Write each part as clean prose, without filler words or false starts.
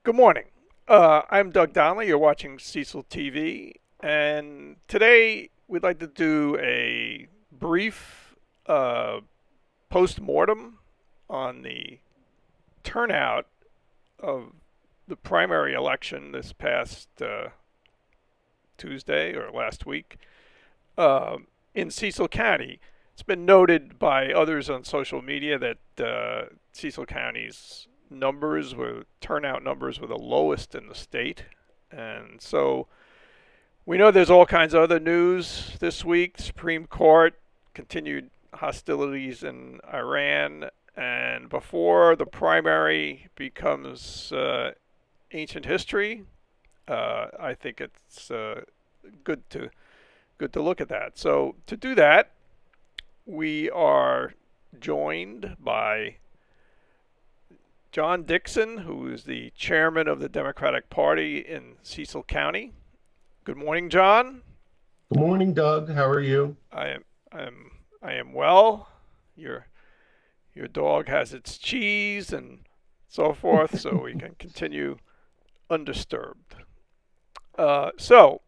Good morning. I'm Doug Donley. You're watching Cecil TV, and today we'd like to do a brief post-mortem on the turnout of the primary election this past Tuesday or last week in Cecil County. It's been noted by others on social media that Cecil County's turnout numbers were the lowest in the state. And so we know there's all kinds of other news this week. The Supreme Court continued hostilities in Iran. And before the primary becomes ancient history, I think it's good to good to look at that. So to do that, we are joined by John Dixon, who is the chairman of the Democratic Party in Cecil County. Good morning, John. Good morning, Doug. How are you? I am I am well. Your your dog has its cheese and so forth, so we can continue undisturbed. So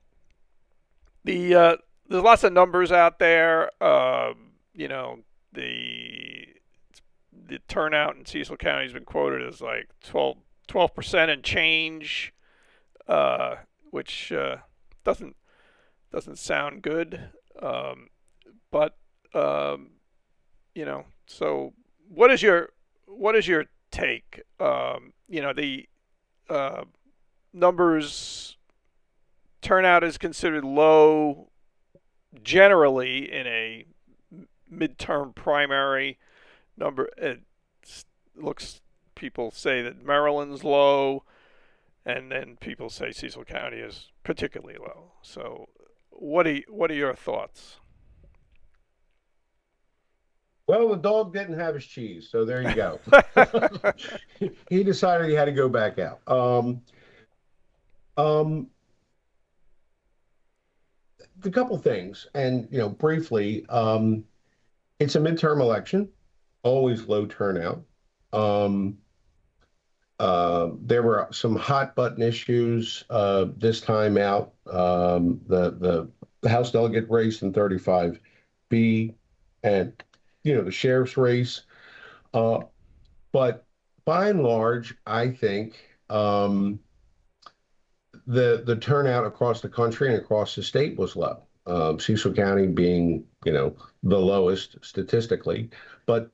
there's lots of numbers out there. You know, the the turnout in Cecil County has been quoted as like 12% and change, uh, which doesn't doesn't sound good. Um, but um, so what is your take? The uh, numbers turnout is considered low generally in a midterm primary number. It looks people say that Maryland's low, and then people say Cecil County is particularly low. So, what are your thoughts? Well, the dog didn't have his cheese, so there you go. He decided he had to go back out. Um, a couple things, and briefly, it's a midterm election, always low turnout. Um, there were some hot button issues this time out. The House delegate race in 35B, and the sheriff's race. Uh, but by and large, I think the turnout across the country and across the state was low. Cecil County being, the lowest statistically, but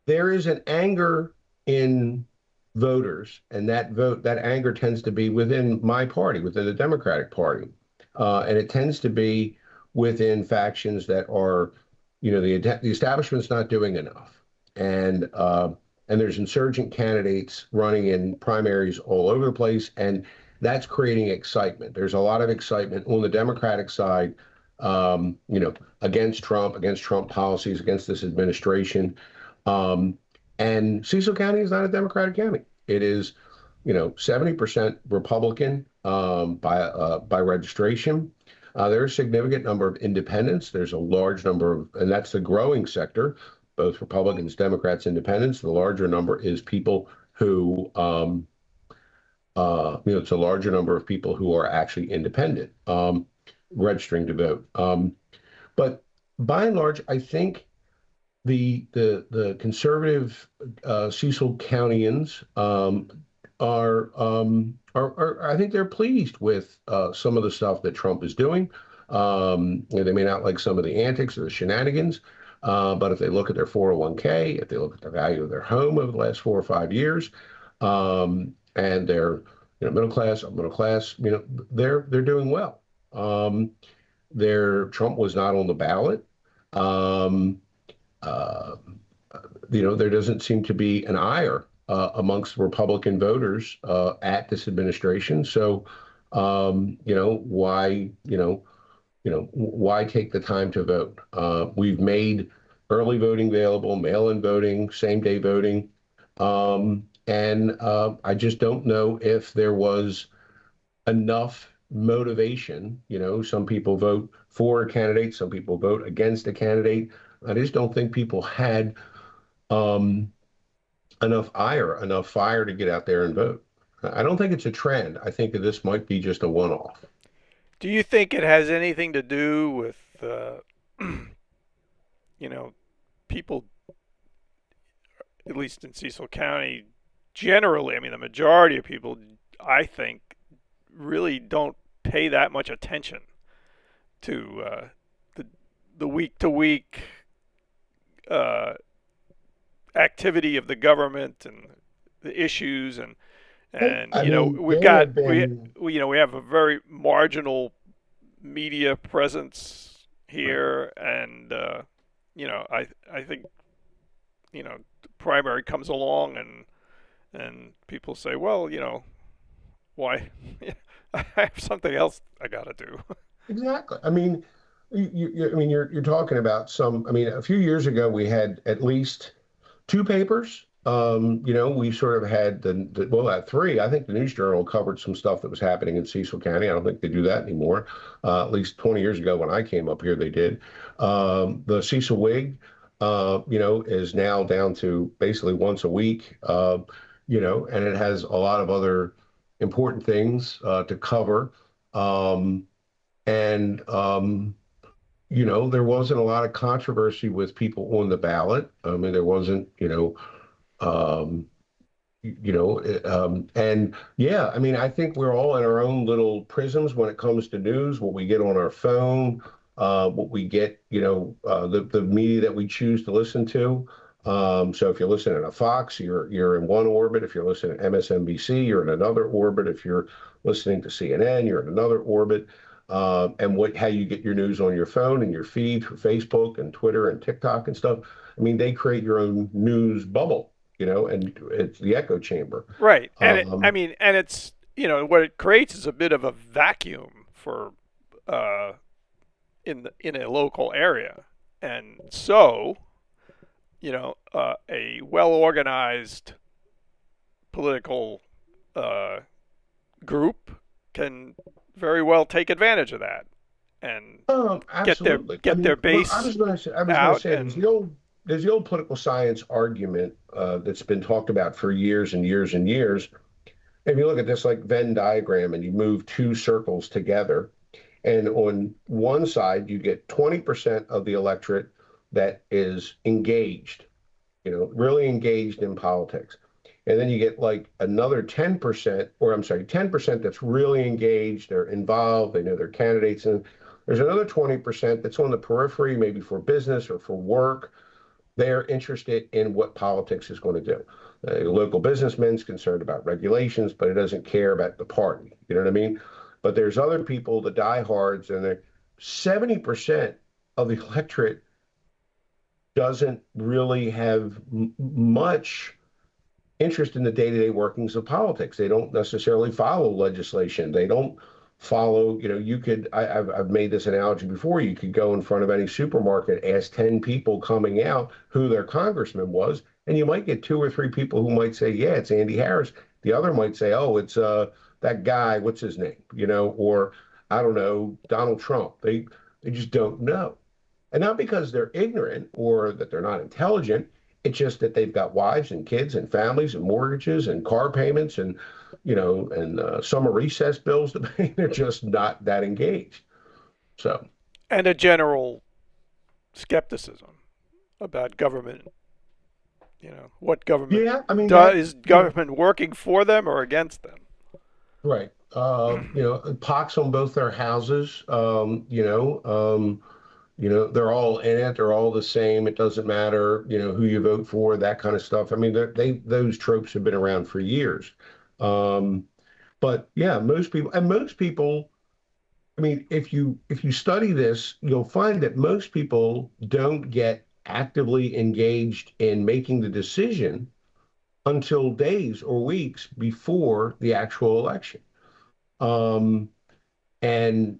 there is an anger in voters, and that anger tends to be within my party, within the Democratic Party, and it tends to be within factions that are, the establishment's not doing enough, and there's insurgent candidates running in primaries all over the place, and that's creating excitement. There's a lot of excitement on the Democratic side, against Trump policies, against this administration. Um, and Cecil County is not a Democratic county. It is, 70% Republican by registration. There's a significant number of independents. There's a large number of, and that's the growing sector, both Republicans, Democrats, independents. The larger number is people who, it's a larger number of people who are actually independent, registering to vote. But by and large, I think the conservative Cecil Countyans are I think they're pleased with some of the stuff that Trump is doing. They may not like some of the antics or the shenanigans, but if they look at their 401k, if they look at the value of their home over the last 4 or 5 years, and they're middle class, upper middle class, they're doing well. Their Trump was not on the ballot. Um, uh, there doesn't seem to be an ire amongst Republican voters at this administration. So, why take the time to vote? We've made early voting available, mail-in voting, same-day voting, and I just don't know if there was enough motivation. Some people vote for a candidate, some people vote against a candidate. I just don't think people had um, enough ire, enough fire to get out there and vote. I don't think it's a trend. I think that this might be just a one-off. Do you think it has anything to do with, you know, people, at least in Cecil County, generally? I mean, the majority of people, I think, really don't pay that much attention to the week to week activity of the government and the issues and I mean, we've there got have been, we have a very marginal media presence here, and I think the primary comes along and people say, well, why? I have something else I got to do. exactly. I mean, I mean, you're talking about some. I mean, a few years ago, we had at least two papers. We sort of had well, at three. I think the News Journal covered some stuff that was happening in Cecil County. I don't think they do that anymore. At least 20 years ago, when I came up here, they did. The Cecil Whig, is now down to basically once a week. And it has a lot of other important things to cover. Um, and there wasn't a lot of controversy with people on the ballot. I mean, there wasn't, um, and yeah, I mean, I think we're all in our own little prisms when it comes to news, what we get on our phone, what we get, the media that we choose to listen to. So if you're listening to Fox, you're in one orbit. If you're listening to MSNBC, you're in another orbit. If you're listening to CNN, you're in another orbit. And how you get your news on your phone and your feed for Facebook and Twitter and TikTok and stuff. I mean, they create your own news bubble, and it's the echo chamber. Right, and I Um, mean, and it's what it creates is a bit of a vacuum for uh, in a local area, and so a well organized political uh, group can very well take advantage of that and Absolutely. I get their mean, well, base I was going to out say, and there's the old political science argument that's been talked about for years and years and years. If you look at this like Venn diagram and you move two circles together, and on one side you get 20% of the electorate that is engaged, really engaged in politics. And then you get like another 10%, or I'm sorry, 10% that's really engaged, they're involved, they know their candidates. And there's another 20% that's on the periphery, maybe for business or for work. They're interested in what politics is going to do. A local businessman's concerned about regulations, but it doesn't care about the party. You know what I mean? But there's other people, the diehards, and they're 70% of the electorate doesn't really have much interest in the day-to-day workings of politics. They don't necessarily follow legislation. They don't follow, I've made this analogy before. You could go in front of any supermarket, ask 10 people coming out who their congressman was, and you might get two or three people who might say, yeah, it's Andy Harris. The other might say, oh, it's that guy, what's his name? Or I don't know, Donald Trump. They just don't know. And not because they're ignorant or that they're not intelligent. It's just that they've got wives and kids and families and mortgages and car payments and summer recess bills to pay. They're just not that engaged. So, a general skepticism about government. What government yeah, I mean, does, is government working for them or against them? right. Pox on both their houses. They're all in it. They're all the same. It doesn't matter, who you vote for, that kind of stuff. I mean, those tropes have been around for years. Um, but yeah, most people, I mean, if you study this, you'll find that most people don't get actively engaged in making the decision until days or weeks before the actual election. Um, and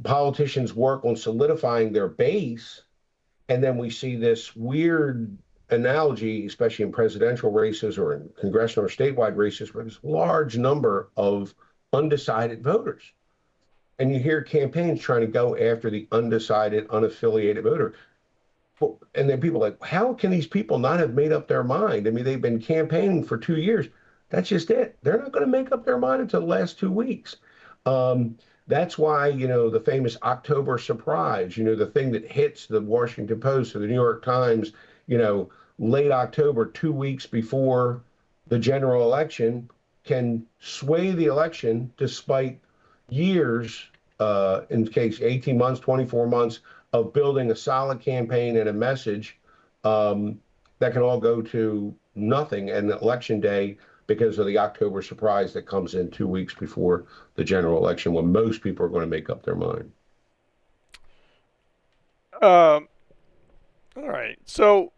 politicians work on solidifying their base, and then we see this weird analogy, especially in presidential races or in congressional or statewide races, where there's a large number of undecided voters. And you hear campaigns trying to go after the undecided, unaffiliated voter. and then people are like, how can these people not have made up their mind? I mean, they've been campaigning for 2 years. That's just it. They're not going to make up their mind until the last 2 weeks. Um, that's why, the famous October surprise, the thing that hits the Washington Post or the New York Times, you know, late October, 2 weeks before the general election, can sway the election despite years, in case 18 months, 24 months of building a solid campaign and a message, um, that can all go to nothing and election day because of the October surprise that comes in 2 weeks before the general election when most people are going to make up their mind. Um, all right. So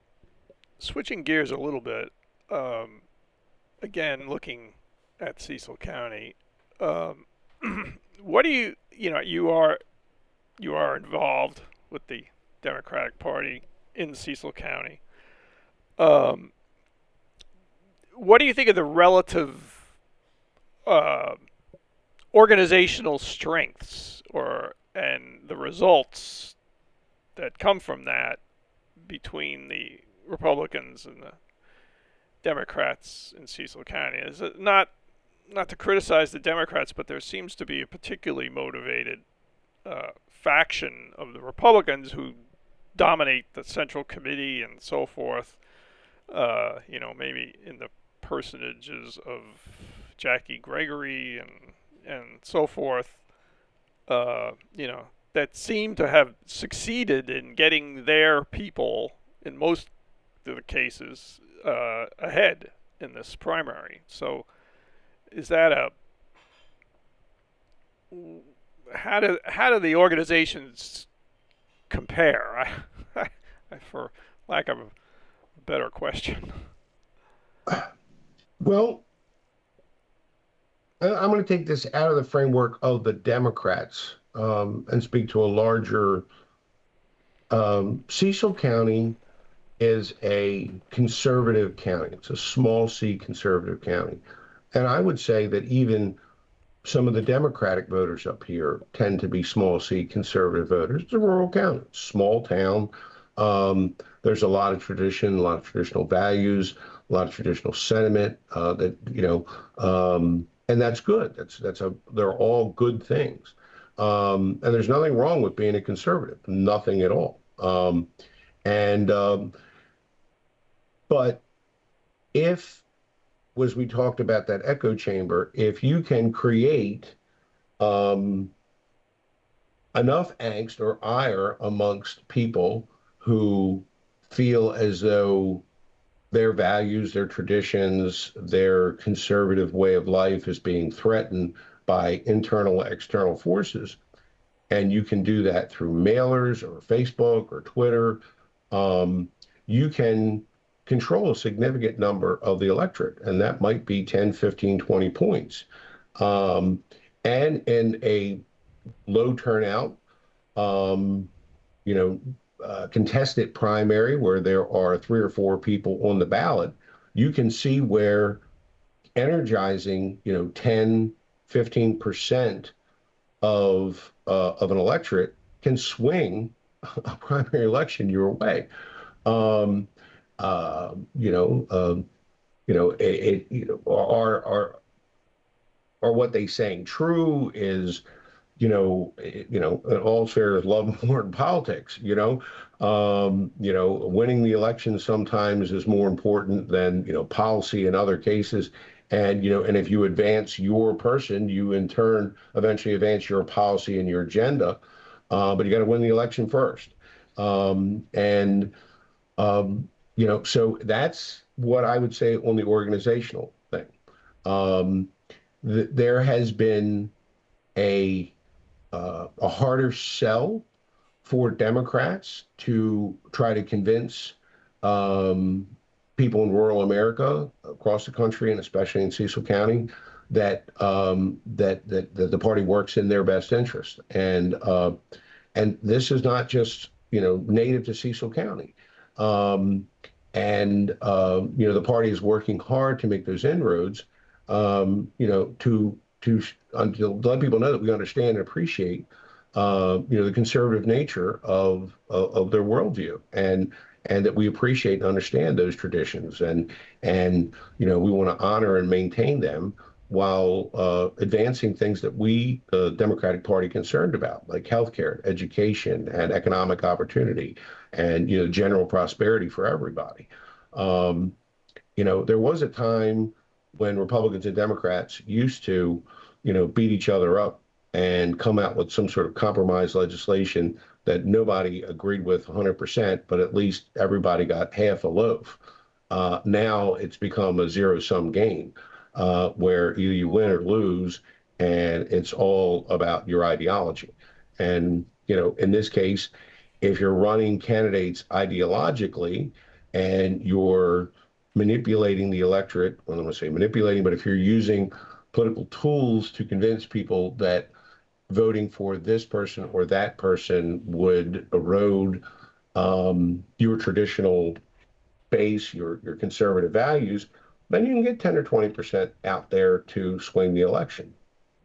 switching gears a little bit, um, again, looking at Cecil County, um, what do you are involved with the Democratic Party in Cecil County. Um, what do you think of the relative uh, organizational strengths or and the results that come from that between the Republicans and the Democrats in Cecil County? Is it not to criticize the Democrats, but there seems to be a particularly motivated faction of the Republicans who dominate the Central Committee and so forth. Maybe in the personages of Jackie Gregory and so forth. That seem to have succeeded in getting their people in most of the cases ahead in this primary. So, is that a how do the organizations compare? For lack of a better question. Well, I'm going to take this out of the framework of the Democrats, and speak to a larger. Cecil County is a conservative county. It's a small C conservative county. And I would say that even some of the Democratic voters up here tend to be small C conservative voters. It's a rural county, small town. There's a lot of tradition, a lot of traditional values, a lot of traditional sentiment, and that's good. They're all good things. And there's nothing wrong with being a conservative, nothing at all. And But if, as we talked about that echo chamber, if you can create um, enough angst or ire amongst people who feel as though their values, their traditions, their conservative way of life is being threatened by internal, external forces, and you can do that through mailers or Facebook or Twitter, um, you can control a significant number of the electorate, and that might be 10, 15, 20 points. Um, and in a low turnout, um, you know, contested primary where there are 3 or 4 people on the ballot, you can see where energizing, 10, 15% of an electorate can swing a primary election your way. Um, uh, you know, um, are what they saying true? Is all fair is love more in politics. Winning the election sometimes is more important than policy in other cases. And if you advance your person, you in turn eventually advance your policy and your agenda. But you got to win the election first. And so that's what I would say on the organizational thing. Um, there has been a a harder sell for Democrats to try to convince um, people in rural America across the country and especially in Cecil County that the party works in their best interest. And this is not just native to Cecil County. Um, the party is working hard to make those inroads. To let people know that we understand and appreciate the conservative nature of their worldview, and that we appreciate and understand those traditions, and we want to honor and maintain them while advancing things that we, the Democratic Party, concerned about, like healthcare, education, and economic opportunity, and general prosperity for everybody. Um, there was a time when Republicans and Democrats used to, beat each other up and come out with some sort of compromise legislation that nobody agreed with 100%, but at least everybody got half a loaf. Now it's become a zero-sum game where either you win or lose, and it's all about your ideology. And, in this case, if you're running candidates ideologically and you're manipulating the electorate, well, I'm going to say manipulating, but if you're using political tools to convince people that voting for this person or that person would erode your traditional base, your conservative values, then you can get 10 or 20% out there to swing the election.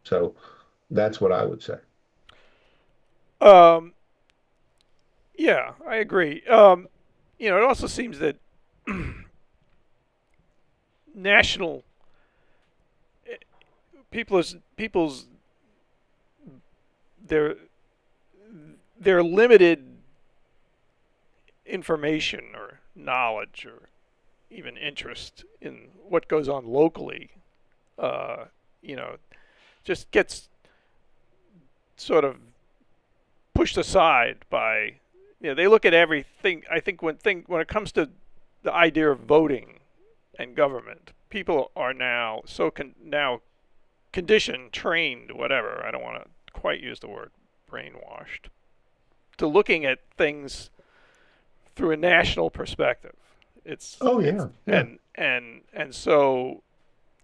So that's what I would say. Um, yeah, I agree. It also seems that national people's their their limited information or knowledge or even interest in what goes on locally, uh, you know, just gets sort of pushed aside by, they look at everything. I think when it comes to the idea of voting and government, people are now now conditioned, trained, whatever. I don't want to quite use the word brainwashed, to looking at things through a national perspective. Oh, It's yeah, yeah. and so,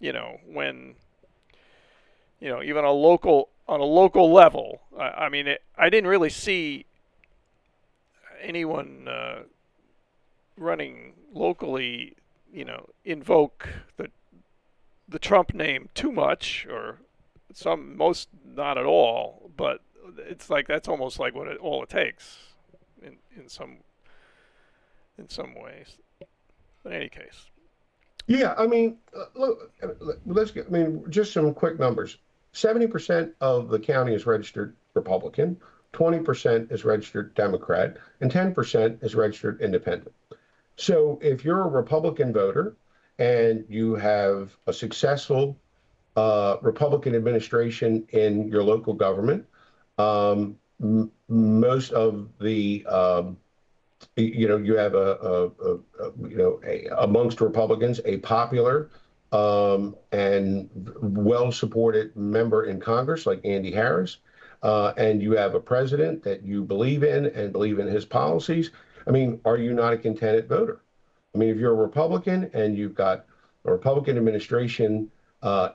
when, even on a local level, I mean, I didn't really see anyone running locally, invoke the Trump name too much, or most not at all. But it's like that's almost like all it takes in some ways. In any case. Yeah, I mean, look, let's get, I mean, just some quick numbers. 70% of the county is registered Republican, 20% is registered Democrat, and 10% is registered independent. So if you're a Republican voter and you have a successful Republican administration in your local government, most of the you have amongst Republicans a popular and well-supported member in Congress like Andy Harris, and you have a president that you believe in and believe in his policies. I mean, are you not a contented voter? I mean, if you're a Republican and you've got a Republican administration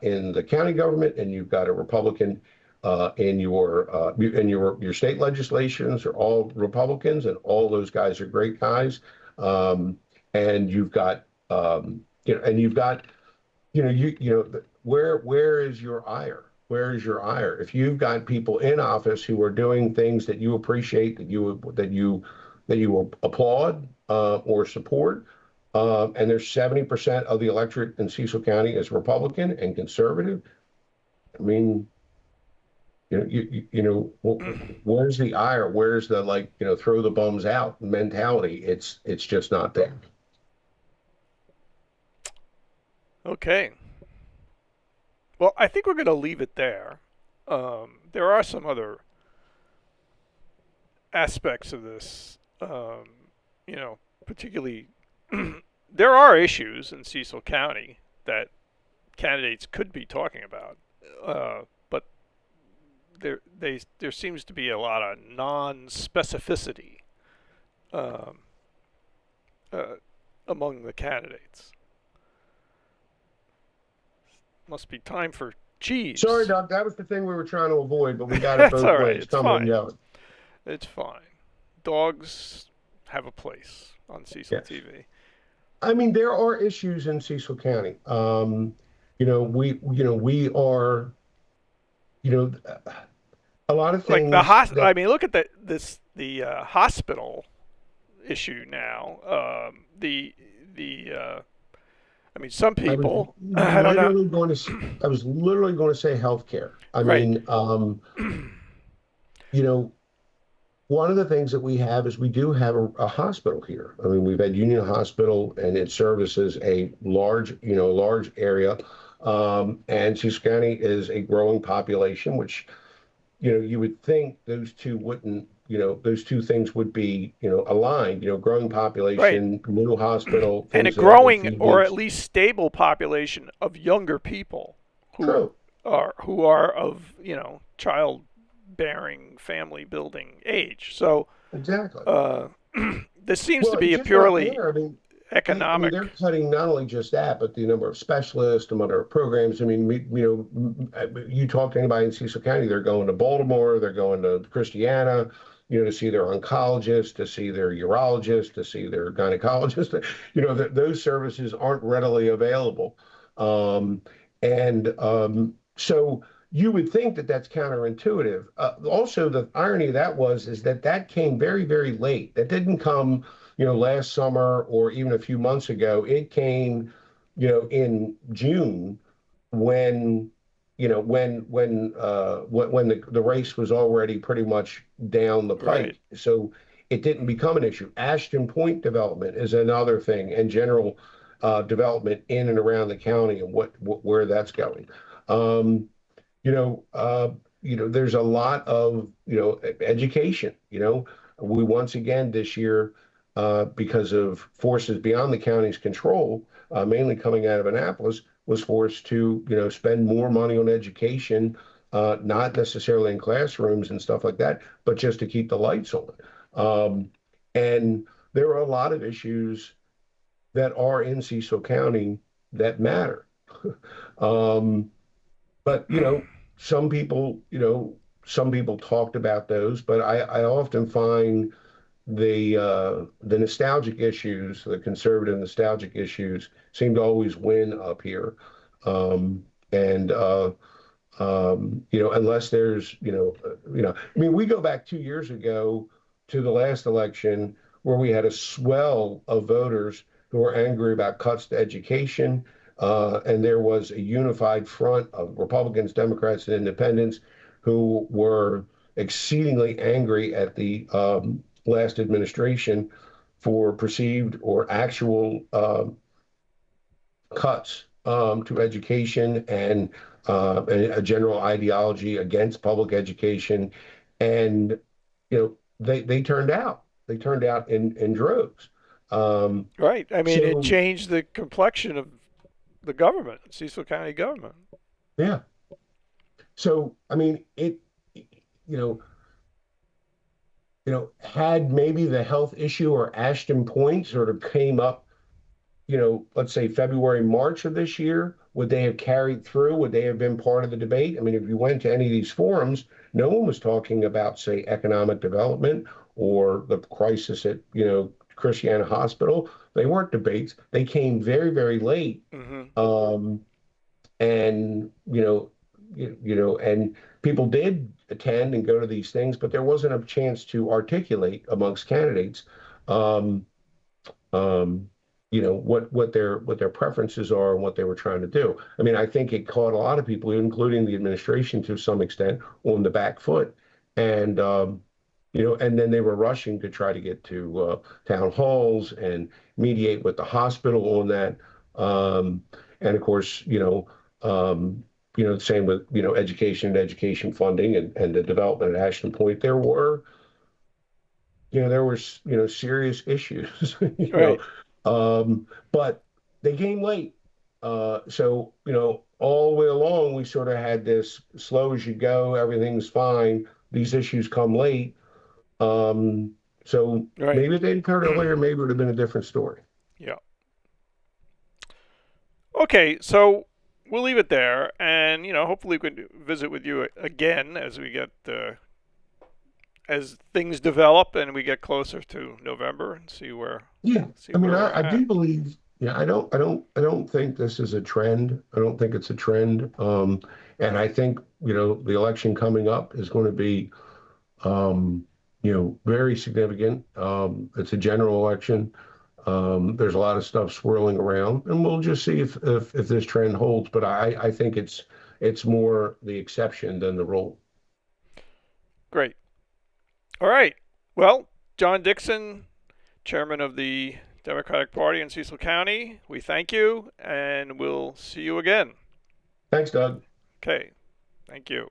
in the county government, and you've got a Republican in your state legislations are all Republicans, and all those guys are great guys. Um, and you've got and you've got where is your ire? Where is your ire? If you've got people in office who are doing things that you appreciate, that you applaud or support, and there's 70% of the electorate in Cecil County is Republican and conservative. I mean, where's the ire? Where's the, like, throw the bums out mentality? It's just not there. Okay. Well, I think we're going to leave it there. There are some other aspects of this, particularly there are issues in Cecil County that candidates could be talking about, but there seems to be a lot of non-specificity um, uh, among the candidates. Must be time for Sorry, cheese. Doc, that was the thing we were trying to avoid, but we got it That's both all right. ways, It's coming and fine. going. It's fine. Dogs have a place on Cecil Yes. TV. I mean, there are issues in Cecil County. We are, you know, a lot of Like the things I that mean, look at the hospital issue now. I mean, some I was people I don't know. literally going to I was literally going to say healthcare. I Right. mean, you know, one of the things that we have is we do have a hospital here. I mean, we've had Union Hospital, and it services a large, large area. And Cecil County is a growing population, which, you would think those two wouldn't, those two things would be, aligned, growing Right. population, new hospital, And a things of that growing nature. or at least stable population of younger people who True. are of childbearing family building age. So Exactly. uh, this seems to Well, be it's a just not purely there. I mean, they're economic. cutting not only just that, but the number of specialists, the number of programs. I mean, you talk to anybody in Cecil County, they're going to Baltimore, they're going to Christiana, to see their oncologist, to see their urologist, to see their gynecologist. Those services aren't readily available. Um, and so you would think that that's counterintuitive. Also, the irony of that is that came very, very late. That didn't come last summer or even a few months ago. It came, in June when, when the race was already pretty much down the Right. pike. So it didn't become an issue. Ashton Point development is another thing, and general development in and around the county and where that's going. Um, you know, uh, there's a lot of, education. We once again this year, because of forces beyond the county's control, mainly coming out of Annapolis, was forced to, spend more money on education, not necessarily in classrooms and stuff like that, but just to keep the lights on. Um, and there are a lot of issues that are in Cecil County that matter. Um, but some people talked about those, but I often find the nostalgic issues, the conservative nostalgic issues, seem to always win up here. And unless there's, I mean, we go back 2 years ago to the last election where we had a swell of voters who were angry about cuts to education. And there was a unified front of Republicans, Democrats, and independents who were exceedingly angry at the last administration for perceived or actual cuts to education and a general ideology against public education. And, they turned out. They turned out in droves. Um, Right. I mean, it so, changed the complexion of the government, Cecil County government. yeah. So, I mean, you know, had maybe the health issue or Ashton Point sort of came up, let's say February, March of this year, would they have carried through? Would they have been part of the debate? I mean, if you went to any of these forums, no one was talking about, say, economic development or the crisis at, Christiana Hospital. They weren't debates. They came very, very late. Hmm. Um, and, and people did attend and go to these things, but there wasn't a chance to articulate amongst candidates. Um, um, what their preferences are and what they were trying to do. I mean, I think it caught a lot of people, including the administration to some extent, on the back foot, and and then they were rushing to try to get to town halls and mediate with the hospital on that, um, and of course, same with education and education funding and the development at Ashton Point. There were serious issues, Right. but they came late. So, all the way along, we sort of had this slow as you go, everything's fine. These issues come late. So Right. maybe if they'd occurred earlier, maybe it would have been a different story. Yeah. Okay, so we'll leave it there, and hopefully we can visit with you again as we get as things develop and we get closer to November and see where Yeah. see I mean, where I, we're I at. do believe Yeah, I don't think this is a trend. I don't think it's a trend. And I think, the election coming up is going to be, um, very significant. It's a general election. There's a lot of stuff swirling around, and we'll just see if this trend holds. But I think it's more the exception than the rule. Great. All right. Well, John Dixon, chairman of the Democratic Party in Cecil County, we thank you, and we'll see you again. Thanks, Doug. Okay. Thank you.